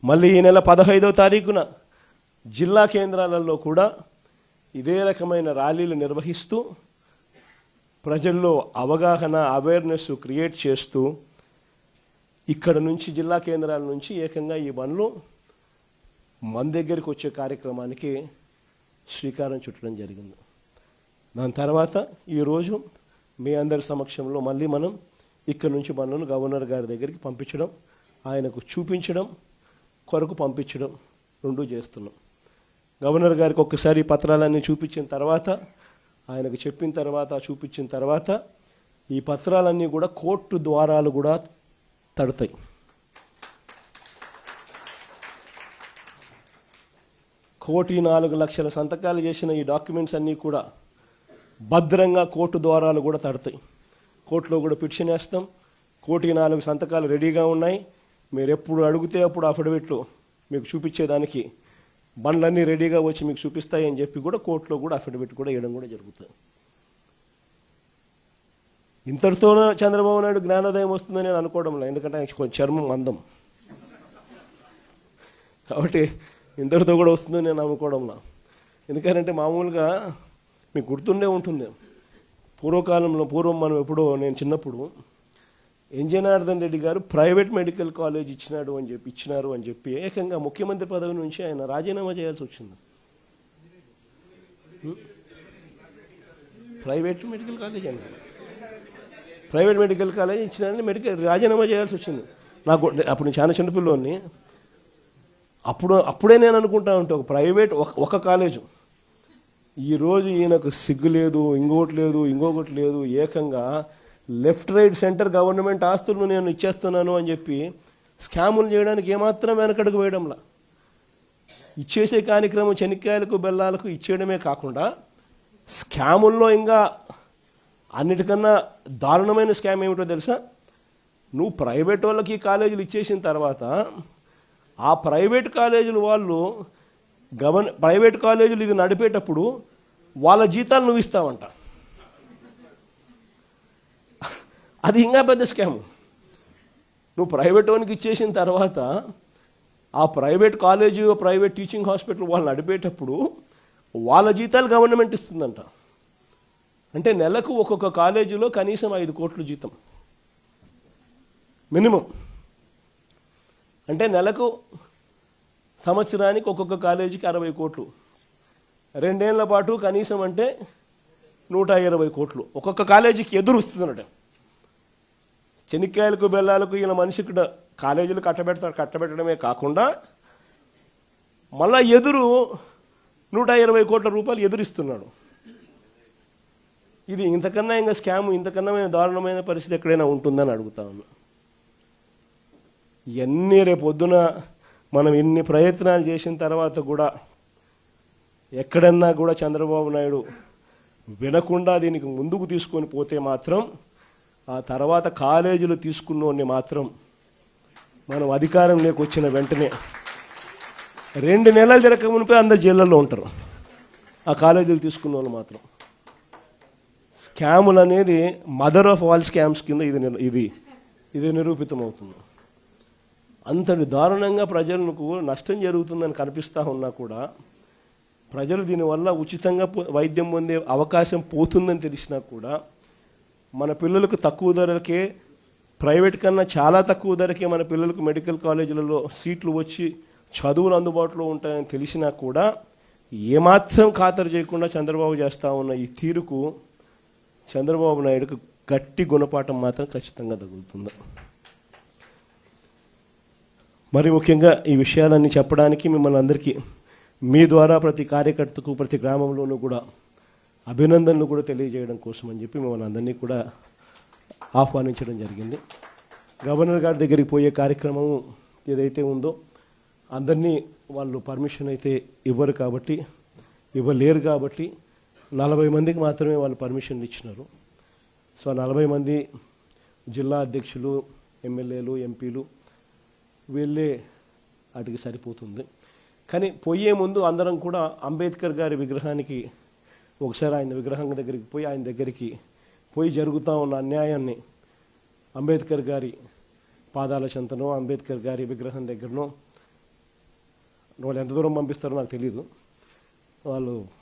మళ్ళీ ఈ నెల 15వ తారీఖున జిల్లా కేంద్రాలలో కూడా ఇదే రకమైన ర్యాలీలు నిర్వహిస్తూ ప్రజల్లో అవగాహన అవేర్నెస్ క్రియేట్ చేస్తూ ఇక్కడ నుంచి జిల్లా కేంద్రాల నుంచి ఏకంగా ఈ బండ్లు మన దగ్గరికి వచ్చే కార్యక్రమానికి శ్రీకారం చుట్టడం జరిగింది. దాని తర్వాత ఈరోజు మీ అందరి సమక్షంలో మళ్ళీ మనం ఇక్కడ నుంచి బండ్లను గవర్నర్ గారి దగ్గరికి పంపించడం, ఆయనకు చూపించడం కొరకు పంపించడం రెండూ చేస్తున్నాం. గవర్నర్ గారికి ఒక్కసారి పత్రాలన్నీ చూపించిన తర్వాత, ఆయనకు చెప్పిన తర్వాత, చూపించిన తర్వాత ఈ పత్రాలన్నీ కూడా కోర్టు ద్వారాలు కూడా తడతాయి. కోటి 4 లక్షల సంతకాలు చేసిన ఈ డాక్యుమెంట్స్ అన్నీ కూడా భద్రంగా కోర్టు ద్వారాలు కూడా తడతాయి. కోర్టులో కూడా పిటిషన్ వేస్తాం. 1,04,00,000 సంతకాలు రెడీగా ఉన్నాయి. మీరు ఎప్పుడు అడిగితే అప్పుడు అఫిడవిట్లు మీకు చూపించేదానికి బండ్లన్నీ రెడీగా వచ్చి మీకు చూపిస్తాయి అని చెప్పి కూడా కోర్టులో కూడా అఫిడవిట్ కూడా వేయడం కూడా జరుగుతుంది. ఇంతటితోనే చంద్రబాబు నాయుడు జ్ఞానోదయం వస్తుందని నేను అనుకోవడంలో, ఎందుకంటే కొంచెం చర్మం అందం కాబట్టి ఇంతటితో కూడా వస్తుందని నేను అనుకోవడంలో. ఎందుకంటే మామూలుగా మీకు గుర్తుండే ఉంటుంది, పూర్వం మనం ఎప్పుడో నేను చిన్నప్పుడు జనార్దన్ రెడ్డి గారు ప్రైవేట్ మెడికల్ కాలేజ్ ఇచ్చినారు అని చెప్పి ఏకంగా ముఖ్యమంత్రి పదవి నుంచి ఆయన రాజీనామా చేయాల్సి వచ్చింది. ప్రైవేట్ మెడికల్ కాలేజ్ ఇచ్చినారని రాజీనామా చేయాల్సి వచ్చింది. నాకు అప్పుడు నేను చాలా చిన్నపిల్లోని. అప్పుడే నేను అనుకుంటా ఉంటే ఒక ప్రైవేట్ ఒక కాలేజు, ఈరోజు ఈయనకు సిగ్గు లేదు, ఇంకొకటి లేదు, ఏకంగా లెఫ్ట్ రైట్ సెంటర్ గవర్నమెంట్ ఆస్తులను నేను ఇచ్చేస్తున్నాను అని చెప్పి స్కాములు చేయడానికి ఏమాత్రం వెనకడుగు వేయడంలా. ఇచ్చేసే కార్యక్రమం చెనిక్కాయలకు బెల్లాలకు ఇచ్చేయడమే కాకుండా స్కాముల్లో ఇంకా అన్నిటికన్నా దారుణమైన స్కామ్ ఏమిటో తెలుసా? నువ్వు ప్రైవేట్ వాళ్ళకి కాలేజీలు ఇచ్చేసిన తర్వాత ఆ ప్రైవేట్ కాలేజీలు వాళ్ళు ప్రైవేట్ కాలేజీలు ఇది నడిపేటప్పుడు వాళ్ళ జీతాలు నువ్వు ఇస్తావంట. అది ఇంకా పెద్ద స్కామ్. నువ్వు ప్రైవేట్ వానికి ఇచ్చేసిన తర్వాత ఆ private college, private teaching hospital వాళ్ళు నడిపేటప్పుడు వాళ్ళ జీతాలు గవర్నమెంట్ ఇస్తుందంట. అంటే నెలకు ఒక్కొక్క కాలేజీలో కనీసం 5 కోట్ల జీతం మినిమం. అంటే నెలకు సంవత్సరానికి ఒక్కొక్క కాలేజీకి 60 కోట్లు, 2 ఏళ్ల పాటు కనీసం అంటే 120 కోట్లు ఒక్కొక్క కాలేజీకి ఎదురు వస్తుందన్నట. చెనిక్కాయలకు బెల్లాలకు ఈయన మనిషికి కాలేజీలు కట్టబెట్టడమే కాకుండా మళ్ళా ఎదురు 120 కోట్ల రూపాయలు ఎదురిస్తున్నాడు. ఇది ఇంతకన్నా ఇంకా స్కామ్, ఇంతకన్నా దారుణమైన పరిస్థితి ఎక్కడైనా ఉంటుందని అడుగుతా ఉన్నా. ఇవన్నీ రేపొద్దున మనం ఇన్ని ప్రయత్నాలు చేసిన తర్వాత కూడా ఎక్కడన్నా కూడా చంద్రబాబు నాయుడు వినకుండా దీనికి ముందుకు తీసుకొని పోతే మాత్రం ఆ తర్వాత కాలేజీలు తీసుకున్నోడిని మాత్రం మనం అధికారం లేకొచ్చిన వెంటనే 2 నెలలు జరగక మునిపే అందరు జైళ్ళల్లో ఉంటారు. ఆ కాలేజీలు తీసుకున్న వాళ్ళు మాత్రం. స్కాములు అనేది మదర్ ఆఫ్ ఆల్ స్కామ్స్ కింద ఇది నిరూపితం అవుతుంది. అంతటి దారుణంగా ప్రజలకు నష్టం జరుగుతుందని కనిపిస్తూ ఉన్నా కూడా ప్రజలు దీనివల్ల ఉచితంగా వైద్యం పొందే అవకాశం పోతుందని తెలిసినా కూడా మన పిల్లలకు తక్కువ ధరకే, ప్రైవేట్ కన్నా చాలా తక్కువ ధరకే మన పిల్లలకు మెడికల్ కాలేజీలలో సీట్లు వచ్చి చదువులు అందుబాటులో ఉంటాయని తెలిసినా కూడా ఏమాత్రం ఖాతరు చేయకుండా చంద్రబాబు చేస్తూ ఉన్న ఈ తీరుకు చంద్రబాబు నాయుడుకు గట్టి గుణపాఠం మాత్రం ఖచ్చితంగా తగులుతుంది. మరి ముఖ్యంగా ఈ విషయాలన్నీ చెప్పడానికి మిమ్మల్ని అందరికీ మీ ద్వారా ప్రతి కార్యకర్తకు, ప్రతి గ్రామంలోనూ కూడా అభినందనలు కూడా తెలియజేయడం కోసం అని చెప్పి మిమ్మల్ని అందరినీ కూడా ఆహ్వానించడం జరిగింది. గవర్నర్ గారి దగ్గరికి పోయే కార్యక్రమం ఏదైతే ఉందో అందరినీ వాళ్ళు పర్మిషన్ అయితే ఇవ్వలేరు కాబట్టి 40 మందికి మాత్రమే వాళ్ళు పర్మిషన్ ఇచ్చినారు. సో 40 మంది జిల్లా అధ్యక్షులు, ఎమ్మెల్యేలు, ఎంపీలు వీళ్ళే వాటికి సరిపోతుంది. కానీ పోయే ముందు అందరం కూడా అంబేద్కర్ గారి విగ్రహానికి ఒకసారి ఆయన విగ్రహం దగ్గరికి పోయి ఆయన దగ్గరికి పోయి జరుగుతూ ఉన్న అన్యాయాన్ని అంబేద్కర్ గారి పాదాల చెంతనో, అంబేద్కర్ గారి విగ్రహం దగ్గరనో వాళ్ళు ఎంత దూరం పంపిస్తారో నాకు తెలియదు. వాళ్ళు